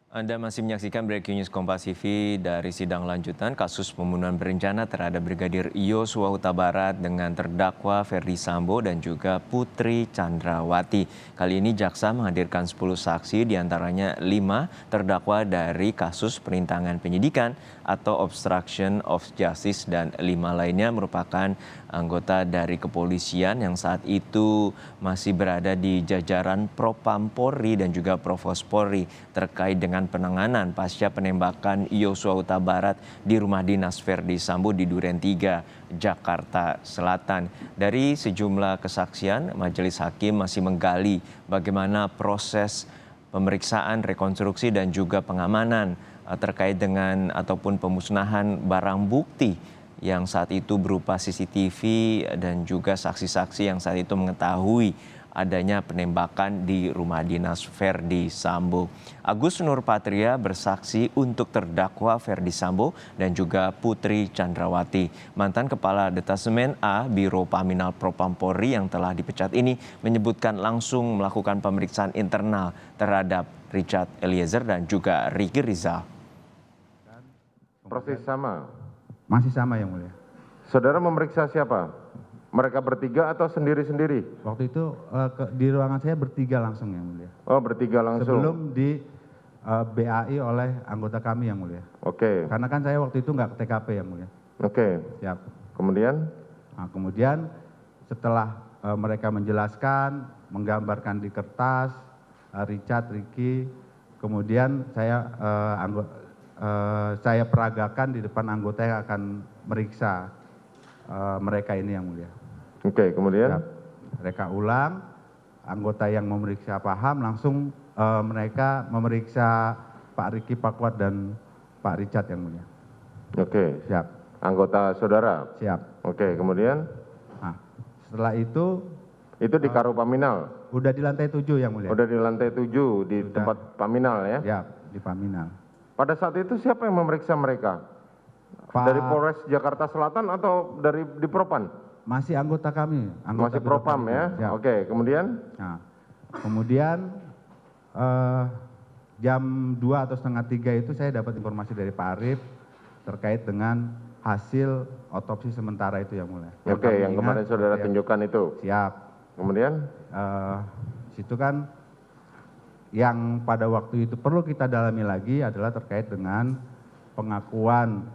Anda masih menyaksikan Breaking News Kompas TV dari sidang lanjutan kasus pembunuhan berencana terhadap Brigadir Yosua Huta Barat dengan terdakwa Ferdy Sambo dan juga Putri Chandrawati. Kali ini jaksa menghadirkan 10 saksi, diantaranya 5 terdakwa dari kasus perintangan penyidikan atau obstruction of justice dan 5 lainnya merupakan anggota dari kepolisian yang saat itu masih berada di jajaran Propam Polri dan juga Provos Polri terkait dengan penanganan pasca penembakan Yosua Huta Barat di rumah dinas Ferdy Sambo di Duren 3, Jakarta Selatan. Dari sejumlah kesaksian, majelis hakim masih menggali bagaimana proses pemeriksaan, rekonstruksi dan juga pengamanan terkait dengan ataupun pemusnahan barang bukti yang saat itu berupa CCTV dan juga saksi-saksi yang saat itu mengetahui adanya penembakan di rumah dinas Ferdy Sambo. Agus Nurpatria bersaksi untuk terdakwa Ferdy Sambo dan juga Putri Chandrawati. Mantan Kepala Detasemen A Biro Paminal Propam Polri yang telah dipecat ini menyebutkan langsung melakukan pemeriksaan internal terhadap Richard Eliezer dan juga Ricky Rizal. Proses sama. Masih sama yang mulia. Saudara memeriksa siapa? Mereka bertiga atau sendiri-sendiri? Waktu itu di ruangan saya bertiga langsung yang mulia. Oh, bertiga langsung. Sebelum di BAI oleh anggota kami yang mulia. Oke. Karena kan saya waktu itu nggak ke TKP yang mulia. Oke. Siap. Kemudian? Nah, kemudian setelah mereka menjelaskan, menggambarkan di kertas, Richard, Ricky, kemudian saya peragakan di depan anggota yang akan meriksa mereka ini yang mulia. Oke, kemudian? Siap. Mereka ulang, anggota yang memeriksa paham, langsung mereka memeriksa Pak Ricky, Pak Kuat, dan Pak Richard yang mulia. Oke. Siap. Anggota saudara? Siap. Oke, kemudian? Nah, setelah itu Itu di Karopaminal? udah di lantai 7 yang mulia. Udah di lantai 7 di Sudah. tempat Paminal ya? Siap, di Paminal. Pada saat itu siapa yang memeriksa mereka? Pak- Dari Polres Jakarta Selatan atau dari di Propan? Masih anggota kami. Masih Biro Propam Paminal. ya? Siap. Oke, kemudian? Nah, kemudian jam 2 atau setengah 3 itu saya dapat informasi dari Pak Arief terkait dengan hasil otopsi sementara itu yang mulia. Oke, kami yang ingat kemarin saudara seperti yang- tunjukkan itu. Siap. Kemudian? Situ kan yang pada waktu itu perlu kita dalami lagi adalah terkait dengan pengakuan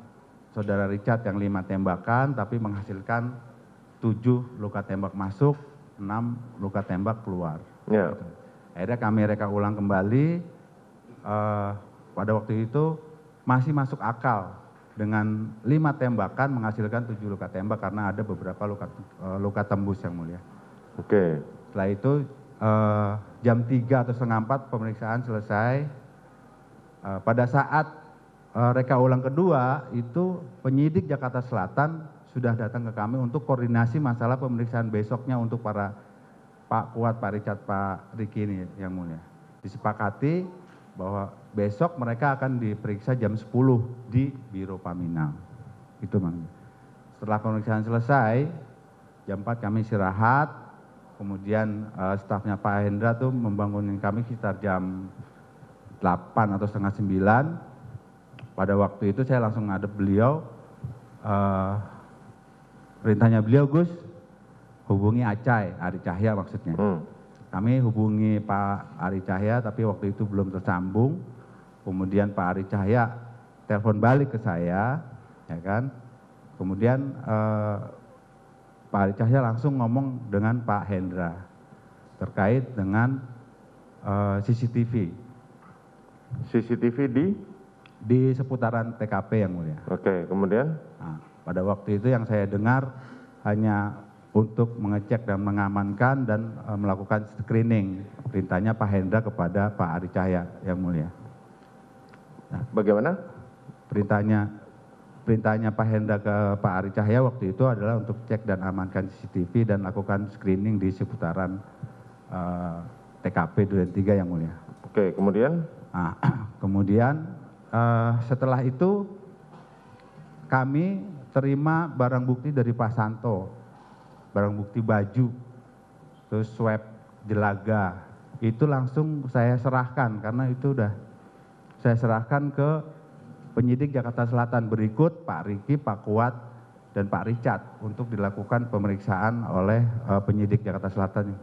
saudara Richard yang 5 tembakan tapi menghasilkan 7 luka tembak masuk, 6 luka tembak keluar. Ya. Akhirnya kami reka ulang kembali, pada waktu itu masih masuk akal dengan 5 tembakan menghasilkan 7 luka tembak karena ada beberapa luka tembus yang mulia. Oke. Setelah itu jam 3 atau setengah 4 pemeriksaan selesai. Pada saat reka ulang kedua itu penyidik Jakarta Selatan sudah datang ke kami untuk koordinasi masalah pemeriksaan besoknya untuk para Pak Kuat, Pak Richard, Pak Ricky ini yang mulia. Disepakati bahwa besok mereka akan diperiksa jam 10 di Biro Paminal. Itu Bang. Setelah pemeriksaan selesai, jam 4 kami istirahat. Kemudian stafnya Pak Hendra tuh membangunin kami sekitar jam 8 atau setengah 9. Pada waktu itu saya langsung ngadep beliau. Perintahnya beliau, Gus, hubungi Acai, Ari Cahya maksudnya. Kami hubungi Pak Ari Cahya tapi waktu itu belum tersambung. Kemudian Pak Ari Cahya telepon balik ke saya, ya kan. Kemudian Pak Ari Cahya langsung ngomong dengan Pak Hendra terkait dengan CCTV. CCTV Di seputaran TKP yang mulia. Oke, kemudian? Nah, pada waktu itu yang saya dengar hanya untuk mengecek dan mengamankan dan melakukan screening. Perintahnya Pak Hendra kepada Pak Ari Cahya yang mulia. Nah, Bagaimana? Perintahnya Pak Hendra ke Pak Ari Cahya waktu itu adalah untuk cek dan amankan CCTV dan lakukan screening di seputaran TKP Duren 3 yang mulia. Oke, kemudian? Nah, kemudian setelah itu kami terima barang bukti dari Pak Santo, barang bukti baju, terus swab jelaga, itu langsung saya serahkan karena itu udah saya serahkan ke penyidik Jakarta Selatan berikut Pak Riki, Pak Kuat, dan Pak Richard untuk dilakukan pemeriksaan oleh penyidik Jakarta Selatan.